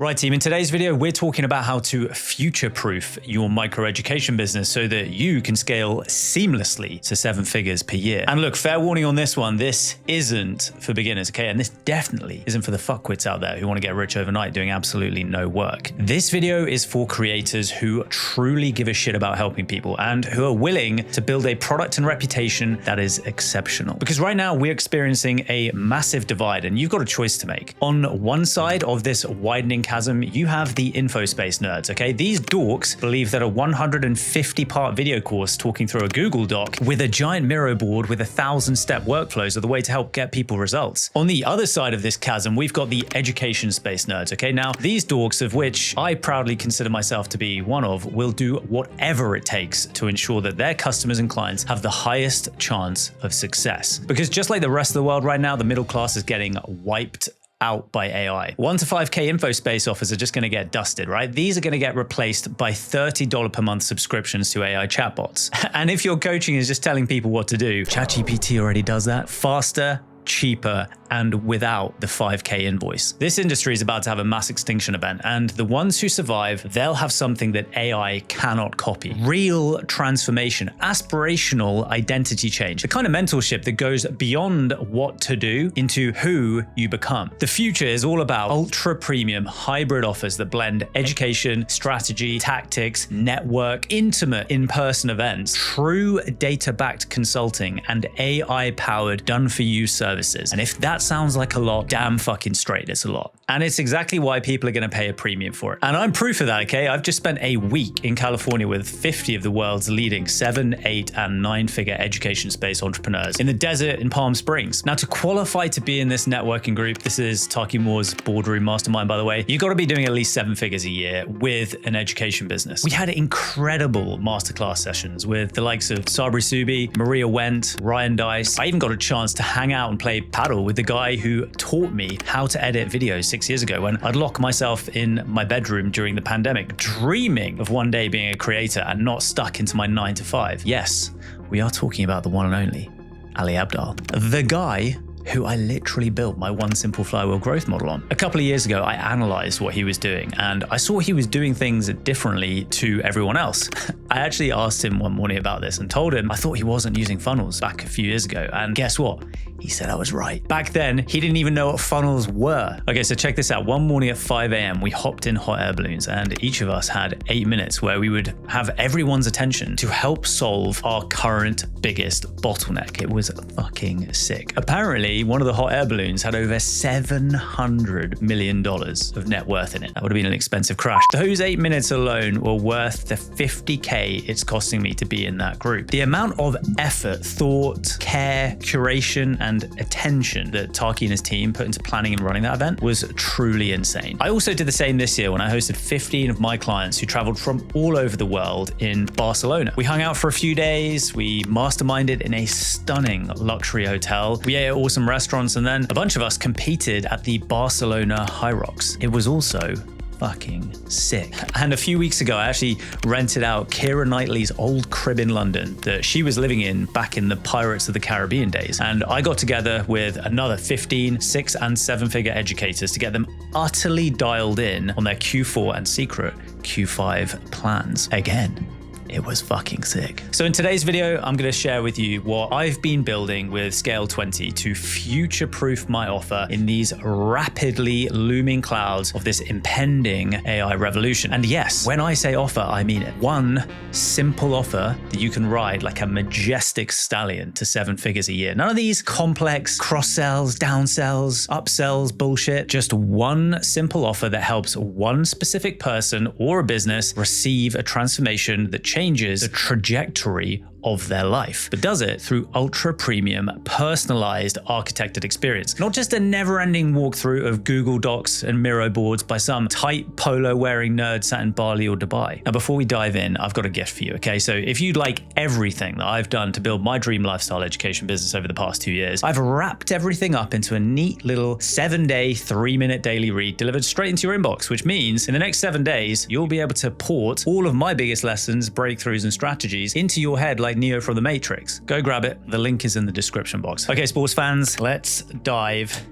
Right, team, in today's video, we're talking about how to future-proof your microeducation business so that you can scale seamlessly to 7 figures per year. And look, fair warning on this one, this isn't for beginners, okay? And this definitely isn't for the fuckwits out there who want to get rich overnight doing absolutely no work. This video is for creators who truly give a shit about helping people and who are willing to build a product and reputation that is exceptional. Because right now we're experiencing a massive divide and you've got a choice to make. On one side of this widening chasm, you have the info space nerds, okay? These dorks believe that a 150-part video course talking through a Google Doc with a giant Miro board with 1,000-step workflows are the way to help get people results. On the other side of this chasm, we've got the education space nerds, okay? Now, these dorks, of which I proudly consider myself to be one of, will do whatever it takes to ensure that their customers and clients have the highest chance of success. Because just like the rest of the world right now, the middle class is getting wiped out by AI. 1 to 5K info space offers are just going to get dusted, right? These are going to get replaced by $30 per month subscriptions to AI chatbots. And if your coaching is just telling people what to do, ChatGPT already does that faster, cheaper, and without the 5K invoice. This industry is about to have a mass extinction event, and the ones who survive, they'll have something that AI cannot copy. Real transformation, aspirational identity change, the kind of mentorship that goes beyond what to do into who you become. The future is all about ultra premium hybrid offers that blend education, strategy, tactics, network, intimate in-person events, true data-backed consulting, and AI-powered done-for-you services. And if that sounds like a lot, damn fucking straight, it's a lot. And it's exactly why people are going to pay a premium for it. And I'm proof of that, okay? I've just spent a week in California with 50 of the world's leading 7, 8, and 9-figure education space entrepreneurs in the desert in Palm Springs. Now, to qualify to be in this networking group, this is Taki Moore's boardroom mastermind, by the way, you got to be doing at least 7 figures a year with an education business. We had incredible masterclass sessions with the likes of Sabri Subi, Maria Wendt, Ryan Dice. I even got a chance to hang out and play paddle with the guy who taught me how to edit videos 6 years ago when I'd lock myself in my bedroom during the pandemic, dreaming of one day being a creator and not stuck into my 9 to 5. Yes, we are talking about the one and only Ali Abdaal, the guy who I literally built my one simple flywheel growth model on. A couple of years ago, I analyzed what he was doing and I saw he was doing things differently to everyone else. I actually asked him one morning about this and told him I thought he wasn't using funnels back a few years ago. And guess what? He said I was right. Back then, he didn't even know what funnels were. Okay, so check this out. One morning at 5 a.m., we hopped in hot air balloons and each of us had 8 minutes where we would have everyone's attention to help solve our current biggest bottleneck. It was fucking sick. Apparently, one of the hot air balloons had over $700 million of net worth in it. That would have been an expensive crash. Those 8 minutes alone were worth the $50K it's costing me to be in that group. The amount of effort, thought, care, curation, and attention that Taki and his team put into planning and running that event was truly insane. I also did the same this year when I hosted 15 of my clients who traveled from all over the world in Barcelona. We hung out for a few days, we masterminded in a stunning luxury hotel, we ate at awesome restaurants, and then a bunch of us competed at the Barcelona High Rocks. It was also fucking sick. And a few weeks ago, I actually rented out Keira Knightley's old crib in London that she was living in back in the Pirates of the Caribbean days. And I got together with another 15 6- and 7-figure educators to get them utterly dialed in on their Q4 and secret Q5 plans. Again, it was fucking sick. So in today's video, I'm going to share with you what I've been building with Scale 20 to future-proof my offer in these rapidly looming clouds of this impending AI revolution. And yes, when I say offer, I mean it. One simple offer that you can ride like a majestic stallion to 7 figures a year. None of these complex cross-sells, downsells, upsells bullshit. Just one simple offer that helps one specific person or a business receive a transformation that changes the trajectory of their life, but does it through ultra premium, personalized, architected experience. Not just a never-ending walkthrough of Google Docs and Miro boards by some tight polo-wearing nerd sat in Bali or Dubai. Now, before we dive in, I've got a gift for you, okay? So if you'd like everything that I've done to build my dream lifestyle education business over the past 2 years, I've wrapped everything up into a neat little 7-day, 3-minute daily read delivered straight into your inbox, which means in the next 7 days, you'll be able to port all of my biggest lessons, breakthroughs, and strategies into your head like Neo from the Matrix. Go grab it. The link is in the description box. Okay, sports fans, let's dive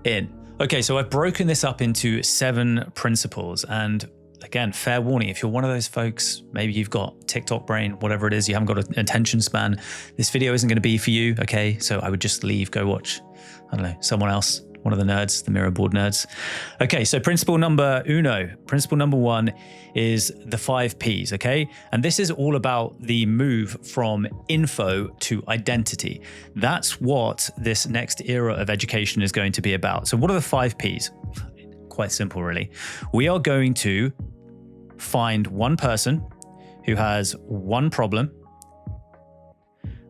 in. Okay, so I've broken this up into 7 principles. And again, fair warning, if you're one of those folks, maybe you've got TikTok brain, whatever it is, you haven't got an attention span, this video isn't going to be for you, okay? So I would just leave, go watch, I don't know, someone else, one of the nerds, the mirror board nerds. Okay, so principle number 1 is the 5 Ps, okay? And this is all about the move from info to identity. That's what this next era of education is going to be about. So what are the 5 Ps? Quite simple, really. We are going to find one person who has one problem.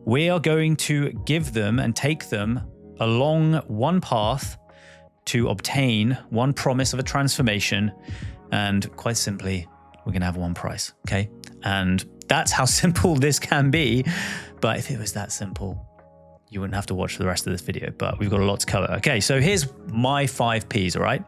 We are going to give them and take them along one path to obtain one promise of a transformation. And quite simply, we're going to have one price, okay? And that's how simple this can be. But if it was that simple, you wouldn't have to watch the rest of this video, but we've got a lot to cover. Okay, so here's my 5 Ps, all right?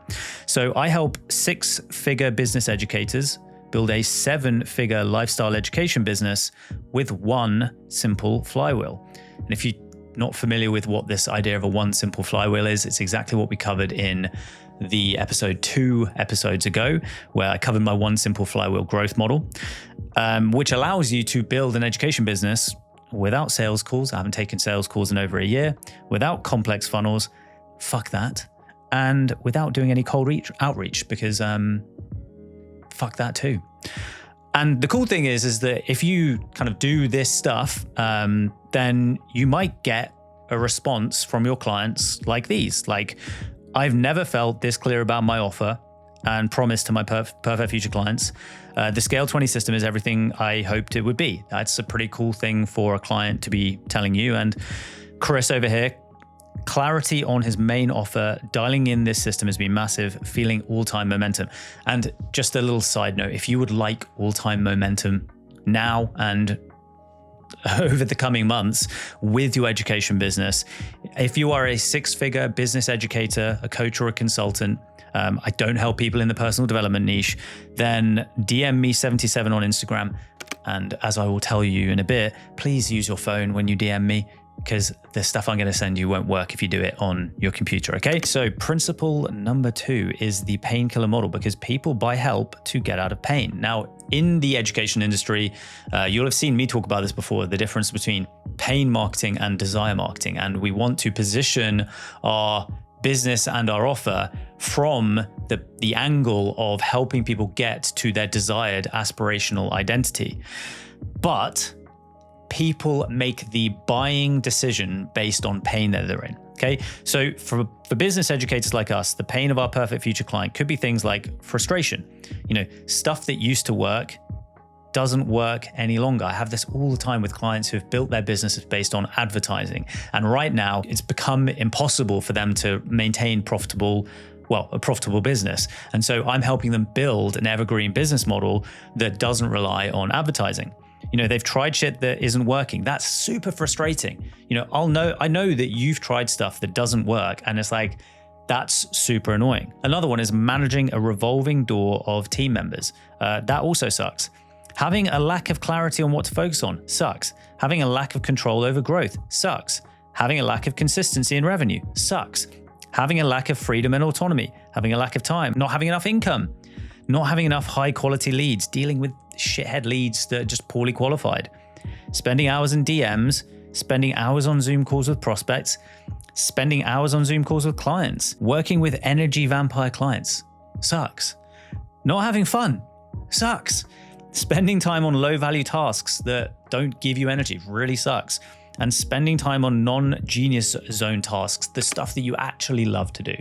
So I help 6-figure business educators build a 7-figure lifestyle education business with one simple flywheel. And if you're not familiar with what this idea of a one simple flywheel is, it's exactly what we covered in the episode 2 episodes ago, where I covered my one simple flywheel growth model, which allows you to build an education business without sales calls. I haven't taken sales calls in over a year, without complex funnels, fuck that, and without doing any cold outreach, because fuck that too. And the cool thing is that if you kind of do this stuff, then you might get a response from your clients like these. Like, I've never felt this clear about my offer and promise to my perfect future clients. The Scale 20 system is everything I hoped it would be. That's a pretty cool thing for a client to be telling you. And Chris over here, clarity on his main offer, dialing in this system has been massive, feeling all-time momentum. And just a little side note, if you would like all-time momentum now and over the coming months with your education business, if you are a 6-figure business educator, a coach or a consultant, I don't help people in the personal development niche, then DM me 77 on Instagram. And as I will tell you in a bit, please use your phone when you DM me, because the stuff I'm going to send you won't work if you do it on your computer, okay? So principle number 2 is the Painkiller Model, because people buy help to get out of pain. Now, in the education industry, you'll have seen me talk about this before, the difference between pain marketing and desire marketing. And we want to position our business and our offer from the angle of helping people get to their desired aspirational identity. But people make the buying decision based on pain that they're in, okay? So for business educators like us, the pain of our perfect future client could be things like frustration. You know, stuff that used to work doesn't work any longer. I have this all the time with clients who have built their businesses based on advertising. And right now it's become impossible for them to maintain a profitable business. And so I'm helping them build an evergreen business model that doesn't rely on advertising. You know, they've tried shit that isn't working. That's super frustrating. You know, I know that you've tried stuff that doesn't work, and it's like, that's super annoying. Another one is managing a revolving door of team members. That also sucks. Having a lack of clarity on what to focus on sucks. Having a lack of control over growth sucks. Having a lack of consistency in revenue sucks. Having a lack of freedom and autonomy. Having a lack of time. Not having enough income. Not having enough high quality leads. Dealing with shithead leads that are just poorly qualified. Spending hours in DMs. Spending hours on Zoom calls with prospects. Spending hours on Zoom calls with clients. Working with energy vampire clients sucks. Not having fun sucks. Spending time on low-value tasks that don't give you energy really sucks. And spending time on non-genius zone tasks, the stuff that you actually love to do,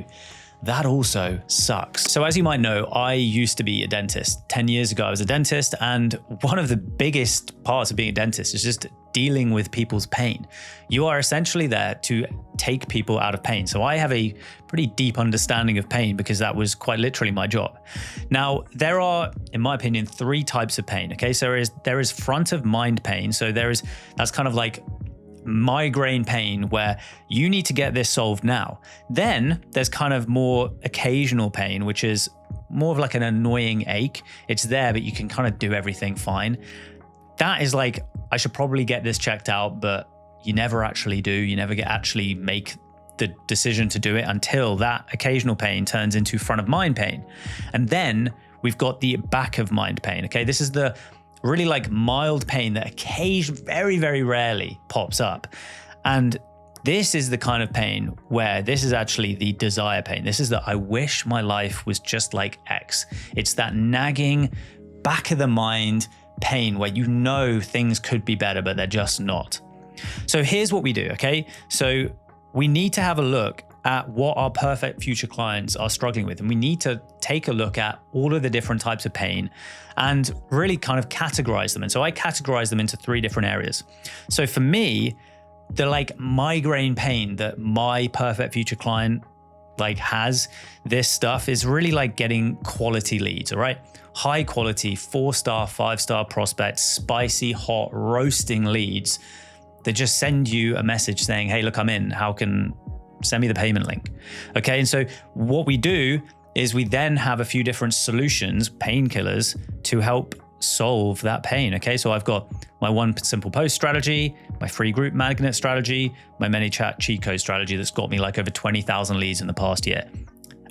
that also sucks. So as you might know, I used to be a dentist. 10 years ago, I was a dentist. And one of the biggest parts of being a dentist is just dealing with people's pain. You are essentially there to take people out of pain. So I have a pretty deep understanding of pain because that was quite literally my job. Now, there are, in my opinion, 3 types of pain. Okay, so there is front of mind pain. So that's kind of like migraine pain where you need to get this solved now. Then there's kind of more occasional pain, which is more of like an annoying ache. It's there, but you can kind of do everything fine. That is like, I should probably get this checked out, but you never actually do. You never actually make the decision to do it until that occasional pain turns into front of mind pain. And then we've got the back of mind pain. Okay, this is the really like mild pain that occasionally, very, very rarely pops up. And this is the kind of pain where this is actually the desire pain. This is that I wish my life was just like X. It's that nagging back of the mind pain where you know things could be better, but they're just not. So here's what we do, okay? So we need to have a look at what our perfect future clients are struggling with. And we need to take a look at all of the different types of pain and really kind of categorize them. And so I categorize them into 3 different areas. So for me, the like migraine pain that my perfect future client like has, this stuff is really like getting quality leads, all right? High quality, 4-star, 5-star prospects, spicy, hot, roasting leads that just send you a message saying, hey, look, I'm in, send me the payment link. Okay, and so what we do is we then have a few different solutions, painkillers, to help solve that pain. Okay, so I've got my one simple post strategy, my free group magnet strategy, my ManyChat cheat code strategy that's got me like over 20,000 leads in the past year.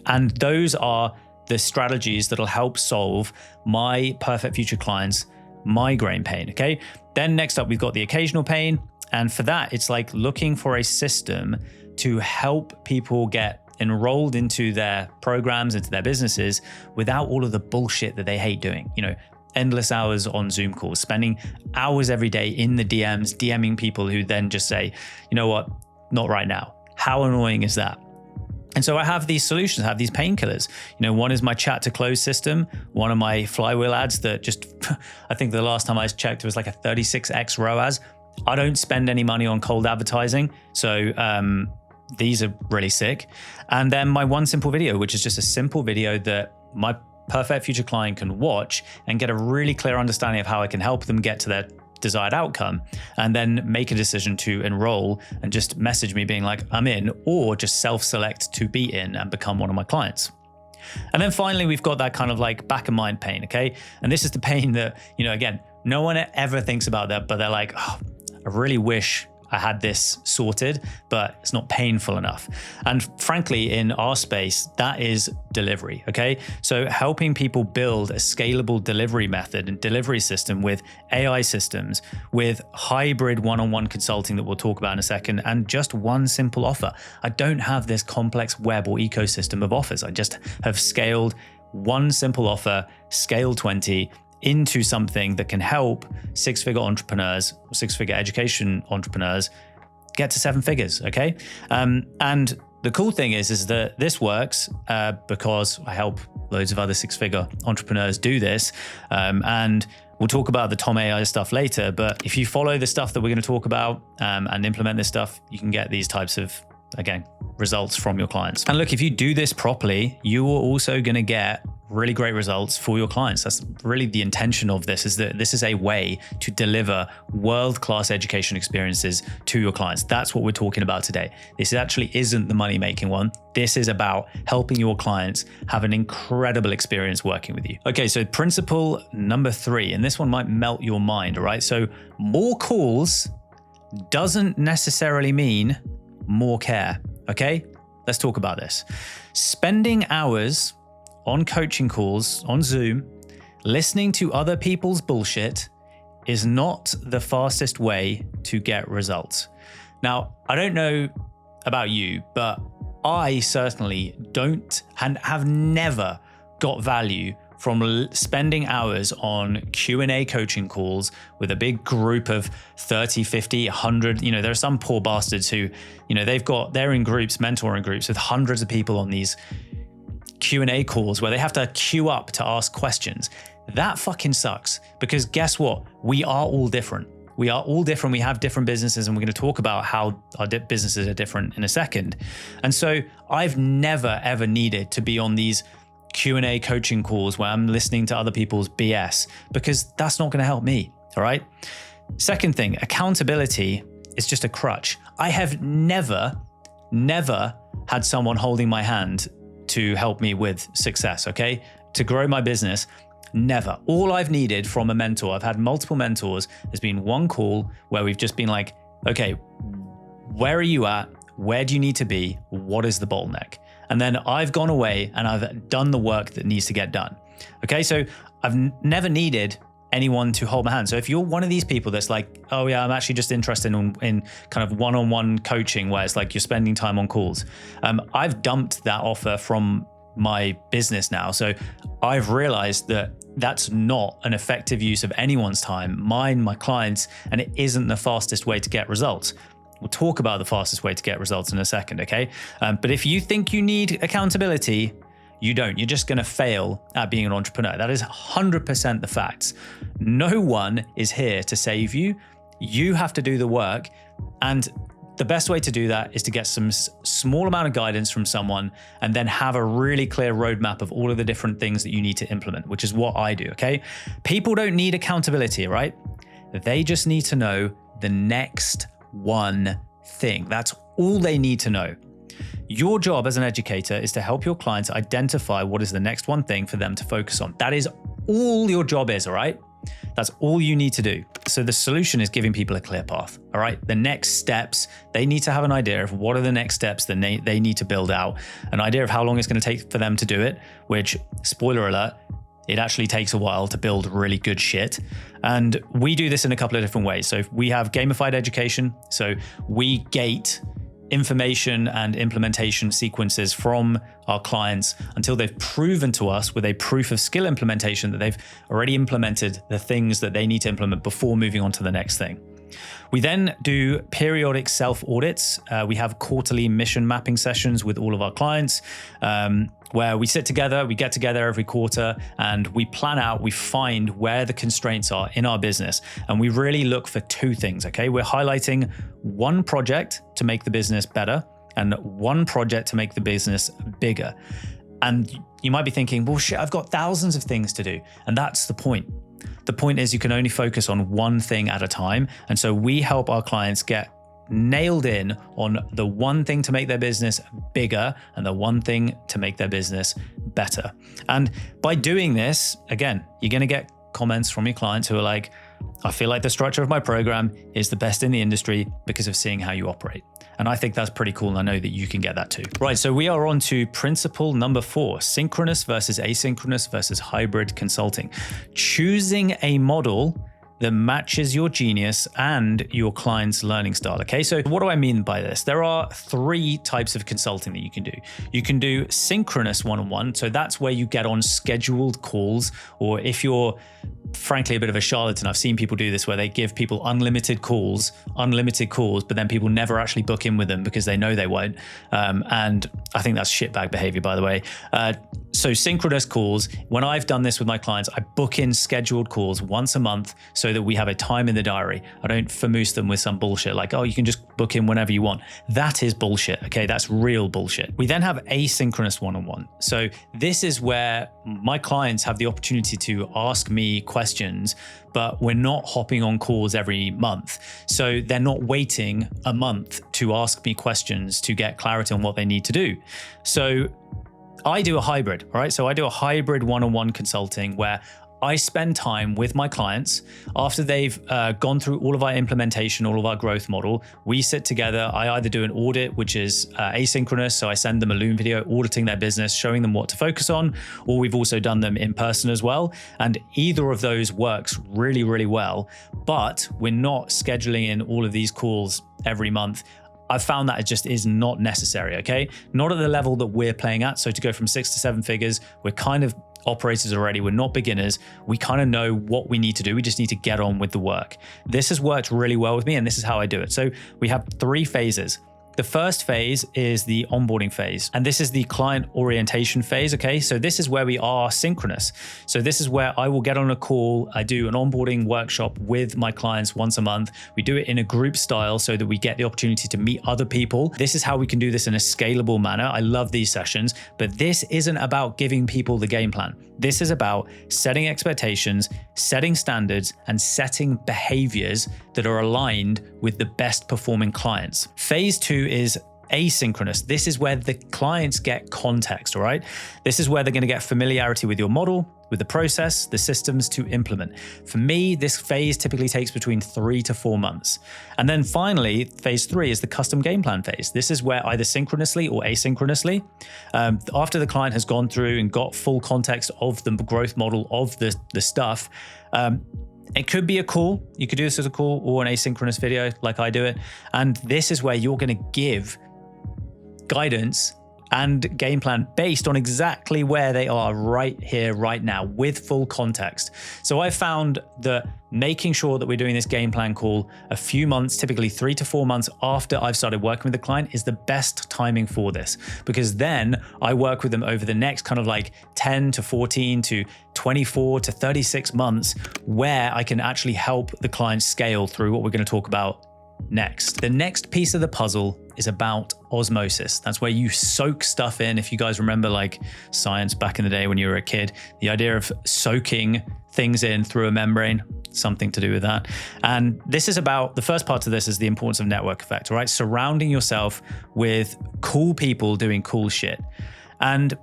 And those are the strategies that'll help solve my perfect future clients' migraine pain. Okay, then next up, we've got the occasional pain. And for that, it's like looking for a system to help people get enrolled into their programs, into their businesses without all of the bullshit that they hate doing. You know, endless hours on Zoom calls, spending hours every day in the DMs, DMing people who then just say, you know what, not right now. How annoying is that? And so I have these solutions, I have these painkillers. You know, one is my chat to close system, one of my flywheel ads that just, I think the last time I checked, it was like a 36x ROAS. I don't spend any money on cold advertising. So these are really sick. And then my one simple video, which is just a simple video that my perfect future client can watch and get a really clear understanding of how I can help them get to their desired outcome, and then make a decision to enroll and just message me being like, I'm in, or just self-select to be in and become one of my clients. And then finally, we've got that kind of like back of mind pain, okay? And this is the pain that, you know, again, no one ever thinks about that, but they're like, oh, I really wish I had this sorted, but it's not painful enough. And frankly, in our space, that is delivery, okay? So helping people build a scalable delivery method and delivery system with AI systems, with hybrid one-on-one consulting that we'll talk about in a second, and just one simple offer. I don't have this complex web or ecosystem of offers. I just have scaled one simple offer, scale 20, into something that can help 6-figure entrepreneurs, 6-figure education entrepreneurs get to 7 figures, okay? And the cool thing is that this works because I help loads of other 6-figure entrepreneurs do this. And we'll talk about the Tom AI stuff later, but if you follow the stuff that we're going to talk about and implement this stuff, you can get these types of, again, results from your clients. And look, if you do this properly, you are also going to get really great results for your clients. That's really the intention of this, is that this is a way to deliver world-class education experiences to your clients. That's what we're talking about today. This actually isn't the money-making one. This is about helping your clients have an incredible experience working with you. Okay, so principle number 3, and this one might melt your mind, all right? So more calls doesn't necessarily mean more care, okay? Let's talk about this. Spending hours on coaching calls on Zoom, listening to other people's bullshit is not the fastest way to get results. Now, I don't know about you, but I certainly don't and have never got value from spending hours on Q&A coaching calls with a big group of 30, 50, 100, you know, there are some poor bastards who, you know, they're in groups, mentoring groups with hundreds of people on these Q&A calls where they have to queue up to ask questions. That fucking sucks, because guess what? We are all different. We are all different. We have different businesses, and we're going to talk about how our businesses are different in a second. And so I've never, ever needed to be on these Q&A coaching calls where I'm listening to other people's BS, because that's not going to help me. All right. Second thing, accountability is just a crutch. I have never had someone holding my hand to help me with success, okay? To grow my business, never. All I've needed from a mentor, I've had multiple mentors, has been one call where we've just been like, okay, where are you at? Where do you need to be? What is the bottleneck? And then I've gone away and I've done the work that needs to get done. Okay, so I've never needed anyone to hold my hand. So if you're one of these people that's like, oh yeah, I'm actually just interested in kind of one-on-one coaching where it's like you're spending time on calls. I've dumped that offer from my business now. So I've realized that that's not an effective use of anyone's time, mine, my clients, and it isn't the fastest way to get results. We'll talk about the fastest way to get results in a second, okay? But if you think you need accountability, you don't. You're just going to fail at being an entrepreneur. That is 100% the facts. No one is here to save you. You have to do the work. And the best way to do that is to get some small amount of guidance from someone and then have a really clear roadmap of all of the different things that you need to implement, which is what I do, okay? People don't need accountability, right? They just need to know the next one thing. That's all they need to know. Your job as an educator is to help your clients identify what is the next one thing for them to focus on. That is all your job is, all right? That's all you need to do. So the solution is giving people a clear path, all right? The next steps, they need to have an idea of what are the next steps that they need to build out, an idea of how long it's going to take for them to do it, which, spoiler alert, it actually takes a while to build really good shit. And we do this in a couple of different ways. So we have gamified education. So we gate information and implementation sequences from our clients until they've proven to us with a proof of skill implementation that they've already implemented the things that they need to implement before moving on to the next thing. We then do periodic self-audits. We have quarterly mission mapping sessions with all of our clients where we sit together, we get together every quarter and we plan out, we find where the constraints are in our business. And we really look for two things, okay? We're highlighting one project to make the business better and one project to make the business bigger. And you might be thinking, well, shit, I've got thousands of things to do. And that's the point. The point is you can only focus on one thing at a time. And so we help our clients get nailed in on the one thing to make their business bigger and the one thing to make their business better. And by doing this, again, you're going to get comments from your clients who are like, I feel like the structure of my program is the best in the industry because of seeing how you operate. And I think that's pretty cool. And I know that you can get that too. Right. So we are on to principle number 4, synchronous versus asynchronous versus hybrid consulting. Choosing a model that matches your genius and your client's learning style. Okay, so what do I mean by this? There are 3 types of consulting that you can do. You can do synchronous one-on-one. So that's where you get on scheduled calls, or if you're frankly a bit of a charlatan, I've seen people do this where they give people unlimited calls, but then people never actually book in with them because they know they won't. And I think that's shitbag behavior, by the way. So synchronous calls, when I've done this with my clients, I book in scheduled calls once a month so that we have a time in the diary. I don't famoose them with some bullshit like, oh, you can just book in whenever you want. That is bullshit, okay? That's real bullshit. We then have asynchronous one-on-one. So this is where my clients have the opportunity to ask me questions, but we're not hopping on calls every month. So they're not waiting a month to ask me questions to get clarity on what they need to do. So I do a hybrid, all right? So I do a hybrid one-on-one consulting where I spend time with my clients after they've gone through all of our implementation, all of our growth model. We sit together. I either do an audit, which is asynchronous. So I send them a Loom video auditing their business, showing them what to focus on, or we've also done them in person as well. And either of those works really, really well, but we're not scheduling in all of these calls every month. I've found that it just is not necessary, okay? Not at the level that we're playing at. So to go from 6 to 7 figures, we're kind of operators already. We're not beginners. We kind of know what we need to do. We just need to get on with the work. This has worked really well with me, and this is how I do it. So we have 3 phases. The first phase is the onboarding phase, and this is the client orientation phase, okay? So this is where we are synchronous. So this is where I will get on a call. I do an onboarding workshop with my clients once a month. We do it in a group style so that we get the opportunity to meet other people. This is how we can do this in a scalable manner. I love these sessions, but this isn't about giving people the game plan. This is about setting expectations, setting standards, and setting behaviors that are aligned with the best performing clients. Phase 2 is asynchronous. This is where the clients get context, all right? This is where they're going to get familiarity with your model, with the process, the systems to implement. For me, this phase typically takes between 3 to 4 months. And then finally, phase 3 is the custom game plan phase. This is where either synchronously or asynchronously, after the client has gone through and got full context of the growth model of the stuff, it could be a call. You could do this as a call or an asynchronous video like I do it. And this is where you're going to give guidance and game plan based on exactly where they are right here, right now, with full context. So I found that making sure that we're doing this game plan call a few months, typically 3 to 4 months after I've started working with the client, is the best timing for this, because then I work with them over the next kind of like 10 to 14 to 24 to 36 months, where I can actually help the client scale through what we're going to talk about next. The next piece of the puzzle is about osmosis. That's where you soak stuff in. If you guys remember like science back in the day when you were a kid, the idea of soaking things in through a membrane, something to do with that. And this is about, the first part of this is the importance of network effect, right? Surrounding yourself with cool people doing cool shit. And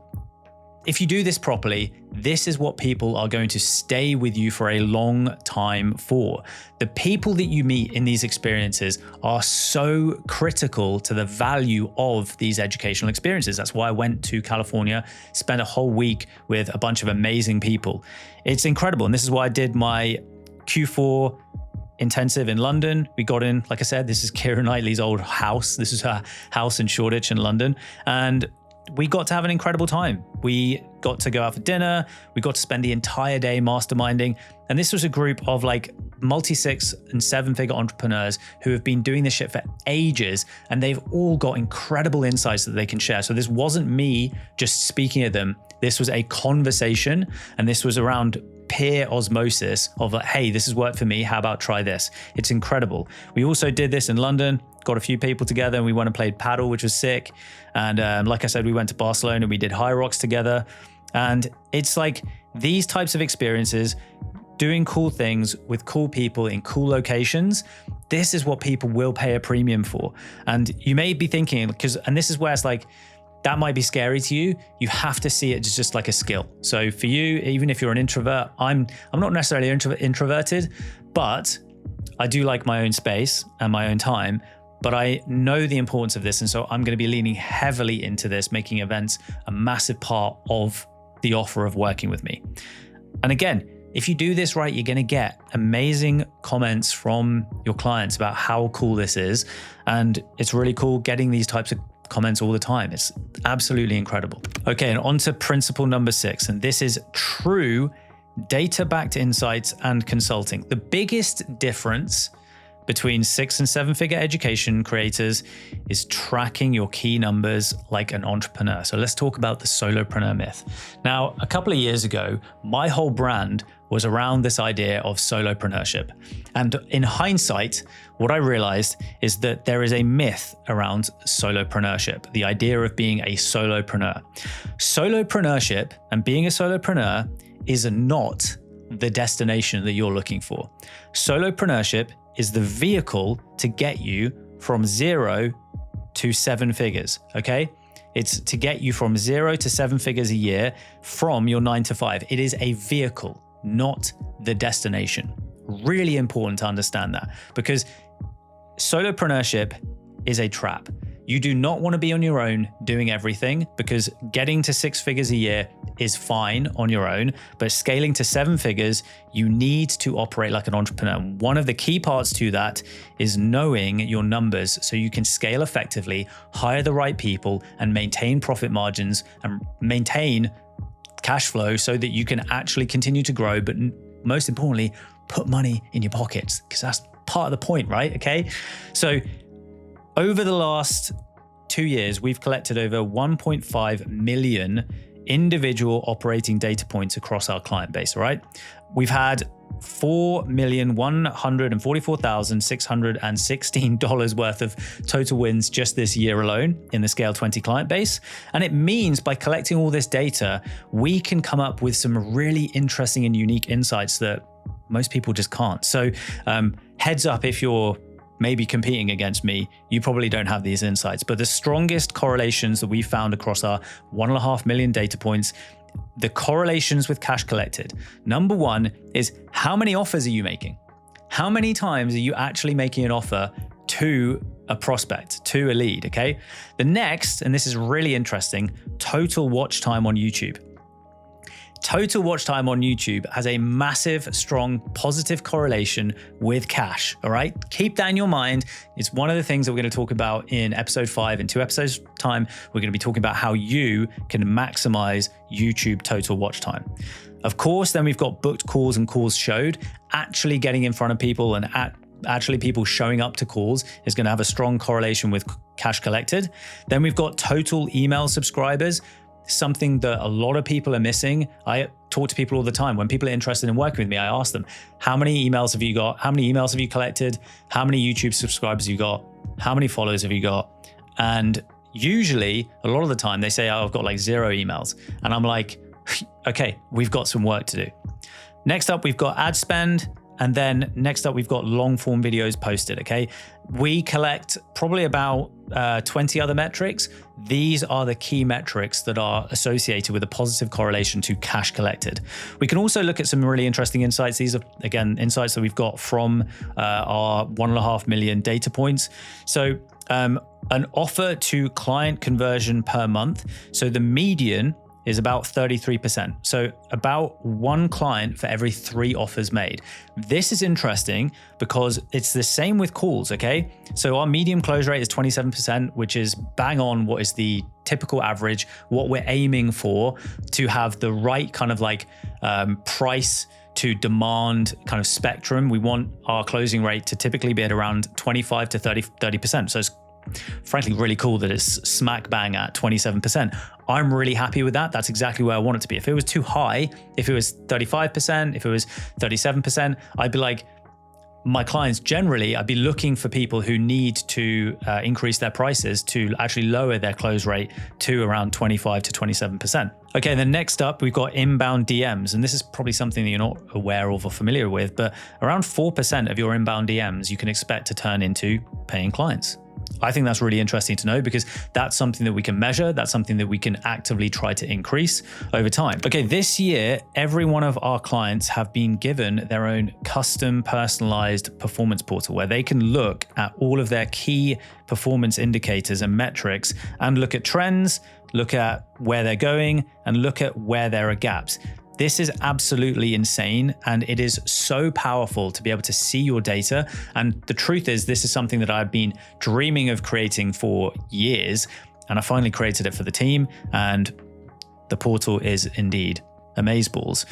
if you do this properly, this is what people are going to stay with you for a long time for. The people that you meet in these experiences are so critical to the value of these educational experiences. That's why I went to California, spent a whole week with a bunch of amazing people. It's incredible. And this is why I did my Q4 intensive in London. We got in, like I said, this is Keira Knightley's old house. This is her house in Shoreditch in London. And we got to have an incredible time. We got to go out for dinner. We got to spend the entire day masterminding. And this was a group of like multi-6 and 7-figure entrepreneurs who have been doing this shit for ages. And they've all got incredible insights that they can share. So this wasn't me just speaking at them. This was a conversation. And this was around peer osmosis of like, hey, this has worked for me. How about try this? It's incredible. We also did this in London. Got a few people together and we went and played paddle, which was sick. And like I said, we went to Barcelona and we did High Rocks together. And it's like these types of experiences, doing cool things with cool people in cool locations. This is what people will pay a premium for. And you may be thinking, and this is where it's like, that might be scary to you. You have to see it as just like a skill. So for you, even if you're an introvert, I'm not necessarily introverted, but I do like my own space and my own time. But I know the importance of this. And so I'm going to be leaning heavily into this, making events a massive part of the offer of working with me. And again, if you do this right, you're going to get amazing comments from your clients about how cool this is. And it's really cool getting these types of comments all the time. It's absolutely incredible. Okay, and on to principle number 6. And this is true data-backed insights and consulting. The biggest difference between 6 and 7-figure education creators is tracking your key numbers like an entrepreneur. So let's talk about the solopreneur myth. Now, a couple of years ago, my whole brand was around this idea of solopreneurship. And in hindsight, what I realized is that there is a myth around solopreneurship, the idea of being a solopreneur. Solopreneurship and being a solopreneur is not the destination that you're looking for. Solopreneurship is the vehicle to get you from 0 to 7 figures, okay? It's to get you from 0 to 7 figures a year from your 9 to 5. It is a vehicle, not the destination. Really important to understand that, because solopreneurship is a trap. You do not want to be on your own doing everything, because getting to 6 figures a year is fine on your own, but scaling to 7 figures, you need to operate like an entrepreneur. One of the key parts to that is knowing your numbers so you can scale effectively, hire the right people, and maintain profit margins and maintain cash flow so that you can actually continue to grow, but most importantly, put money in your pockets, because that's part of the point, right? Okay. So over the last 2 years, we've collected over 1.5 million individual operating data points across our client base, right? We've had $4,144,616 worth of total wins just this year alone in the Scale 20 client base. And it means by collecting all this data, we can come up with some really interesting and unique insights that most people just can't. So heads up, if you're maybe competing against me, you probably don't have these insights. But the strongest correlations that we found across our 1.5 million data points the correlations with cash collected. Number one is, how many offers are you making? How many times are you actually making an offer to a prospect, to a lead, okay? The next, and this is really interesting, total watch time on YouTube. Total watch time on YouTube has a massive, strong, positive correlation with cash, all right? Keep that in your mind. It's one of the things that we're going to talk about in episode 5. In 2 episodes' time, we're going to be talking about how you can maximize YouTube total watch time. Of course, then we've got booked calls and calls showed. Actually getting in front of people and actually people showing up to calls is going to have a strong correlation with cash collected. Then we've got total email subscribers, something that a lot of people are missing. I talk to people all the time. When people are interested in working with me, I ask them, how many emails have you got? How many emails have you collected? How many YouTube subscribers have you got? How many followers have you got? And usually, a lot of the time, they say, oh, I've got like 0 emails. And I'm like, okay, we've got some work to do. Next up, we've got ad spend. And then next up, we've got long form videos posted, okay? We collect probably about 20 other metrics. These are the key metrics that are associated with a positive correlation to cash collected. We can also look at some really interesting insights. These are, again, insights that we've got from our 1.5 million data points. So an offer to client conversion per month. So the median is about 33%. So about 1 client for every 3 offers made. This is interesting because it's the same with calls, okay? So our medium close rate is 27%, which is bang on what is the typical average, what we're aiming for to have the right kind of like price to demand kind of spectrum. We want our closing rate to typically be at around 25 to 30%. So it's frankly really cool that it's smack bang at 27%. I'm really happy with that. That's exactly where I want it to be. If it was too high, if it was 35%, if it was 37%, I'd be like, my clients generally, I'd be looking for people who need to increase their prices to actually lower their close rate to around 25 to 27%. Okay, then next up, we've got inbound DMs. And this is probably something that you're not aware of or familiar with, but around 4% of your inbound DMs you can expect to turn into paying clients. I think that's really interesting to know because that's something that we can measure. That's something that we can actively try to increase over time. Okay, this year, every one of our clients have been given their own custom personalized performance portal where they can look at all of their key performance indicators and metrics and look at trends, look at where they're going, and look at where there are gaps. This is absolutely insane, and it is so powerful to be able to see your data. And the truth is, this is something that I've been dreaming of creating for years, and I finally created it for the team, and the portal is indeed amazeballs.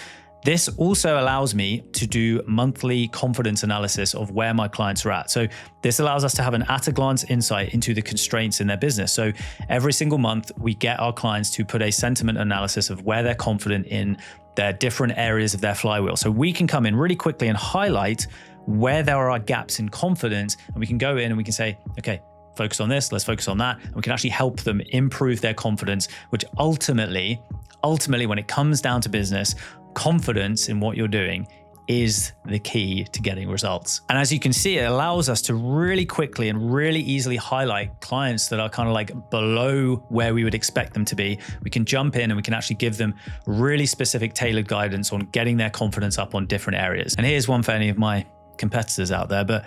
This also allows me to do monthly confidence analysis of where my clients are at. So this allows us to have an at-a-glance insight into the constraints in their business. So every single month, we get our clients to put a sentiment analysis of where they're confident in their different areas of their flywheel. So we can come in really quickly and highlight where there are gaps in confidence, and we can go in and we can say, okay, focus on this, let's focus on that. And we can actually help them improve their confidence, which ultimately, when it comes down to business, confidence in what you're doing is the key to getting results. And as you can see, it allows us to really quickly and really easily highlight clients that are kind of like below where we would expect them to be. We can jump in and we can actually give them really specific tailored guidance on getting their confidence up on different areas. And here's one for any of my competitors out there, but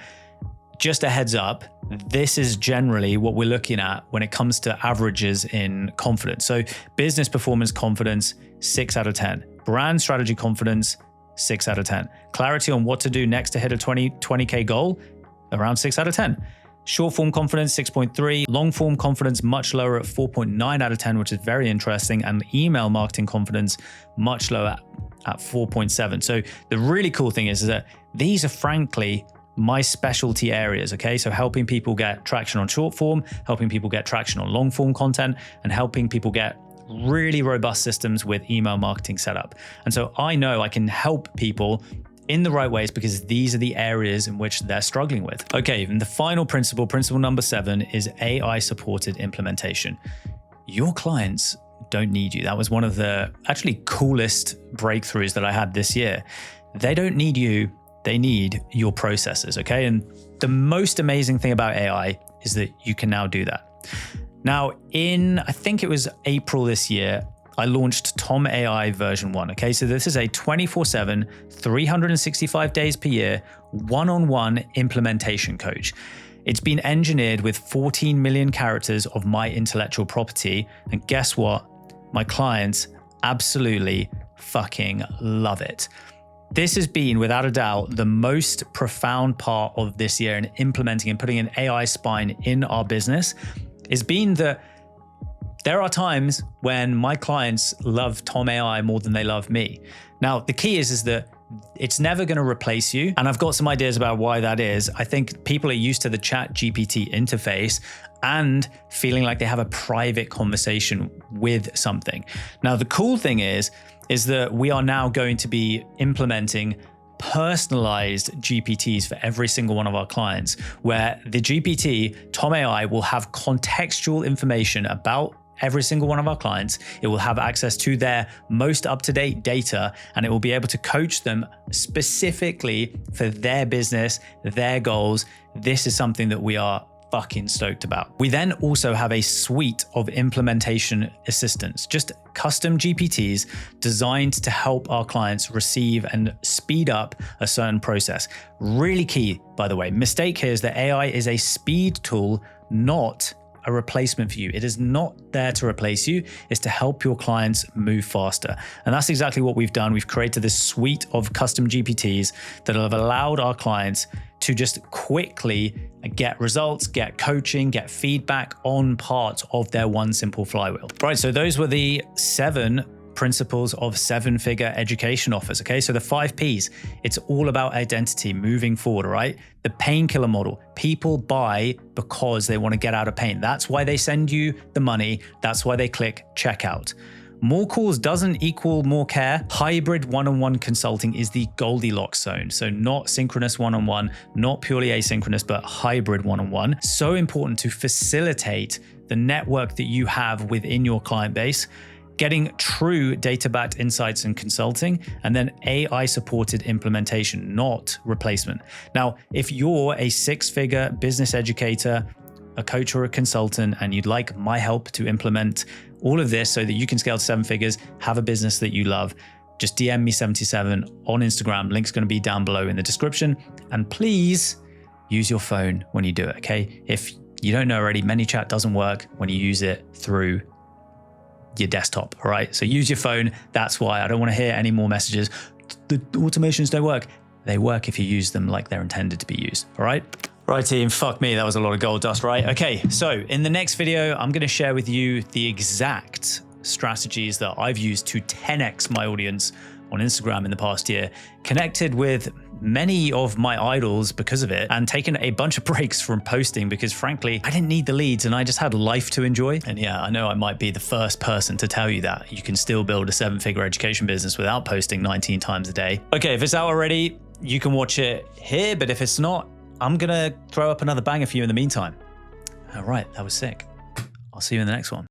just a heads up, this is generally what we're looking at when it comes to averages in confidence. So business performance confidence, 6 out of 10. Brand strategy confidence, 6 out of 10. Clarity on what to do next to hit a 20K goal, around 6 out of 10. Short form confidence, 6.3. Long form confidence, much lower at 4.9 out of 10, which is very interesting. And email marketing confidence, much lower at 4.7. So the really cool thing is that these are frankly my specialty areas, okay? So helping people get traction on short form, helping people get traction on long form content, and helping people get really robust systems with email marketing setup. And so I know I can help people in the right ways because these are the areas in which they're struggling with. Okay, and the final principle number 7 is AI supported implementation. Your clients don't need you. That was one of the actually coolest breakthroughs that I had this year. They don't need you, they need your processes, okay? And the most amazing thing about AI is that you can now do that. Now, I think it was April this year, I launched Tom AI version 1. Okay, so this is a 24/7, 365 days per year, one-on-one implementation coach. It's been engineered with 14 million characters of my intellectual property. And guess what? My clients absolutely fucking love it. This has been, without a doubt, the most profound part of this year in implementing and putting an AI spine in our business. It's been that there are times when my clients love Tom AI more than they love me. Now, the key is that it's never going to replace you. And I've got some ideas about why that is. I think people are used to the Chat GPT interface and feeling like they have a private conversation with something. Now, the cool thing is that we are now going to be implementing personalized GPTs for every single one of our clients, where the GPT, Tom AI, will have contextual information about every single one of our clients. It will have access to their most up-to-date data, and it will be able to coach them specifically for their business, their goals. This is something that we are fucking stoked about. We then also have a suite of implementation assistants, just custom GPTs designed to help our clients receive and speed up a certain process. Really key, by the way. Mistake here is that AI is a speed tool, not a replacement for you. It is not there to replace you. It's to help your clients move faster. And that's exactly what we've done. We've created this suite of custom GPTs that have allowed our clients to just quickly get results, get coaching, get feedback on parts of their one simple flywheel. Right, so those were the 7 principles of 7-figure education offers. Okay, so the 5 Ps, it's all about identity moving forward, right? The Painkiller Model, people buy because they want to get out of pain. That's why they send you the money. That's why they click checkout. More calls doesn't equal more care. Hybrid one-on-one consulting is the Goldilocks zone. So not synchronous one-on-one, not purely asynchronous, but hybrid one-on-one. So important to facilitate the network that you have within your client base, getting true data-backed insights and consulting, and then AI-supported implementation, not replacement. Now, if you're a 6-figure business educator, a coach or a consultant, and you'd like my help to implement all of this so that you can scale to 7 figures, have a business that you love, just DM me 77 on Instagram. Link's going to be down below in the description. And please use your phone when you do it, okay? If you don't know already, ManyChat doesn't work when you use it through your desktop, all right? So use your phone. That's why I don't want to hear any more messages. The automations don't work. They work if you use them like they're intended to be used, all right? Right, team, fuck me, that was a lot of gold dust, right? Okay, so in the next video, I'm gonna share with you the exact strategies that I've used to 10x my audience on Instagram in the past year, connected with many of my idols because of it, and taken a bunch of breaks from posting because frankly, I didn't need the leads and I just had life to enjoy. And yeah, I know I might be the first person to tell you that you can still build a 7-figure education business without posting 19 times a day. Okay, if it's out already, you can watch it here, but if it's not, I'm gonna throw up another banger for you in the meantime. All right, that was sick. I'll see you in the next one.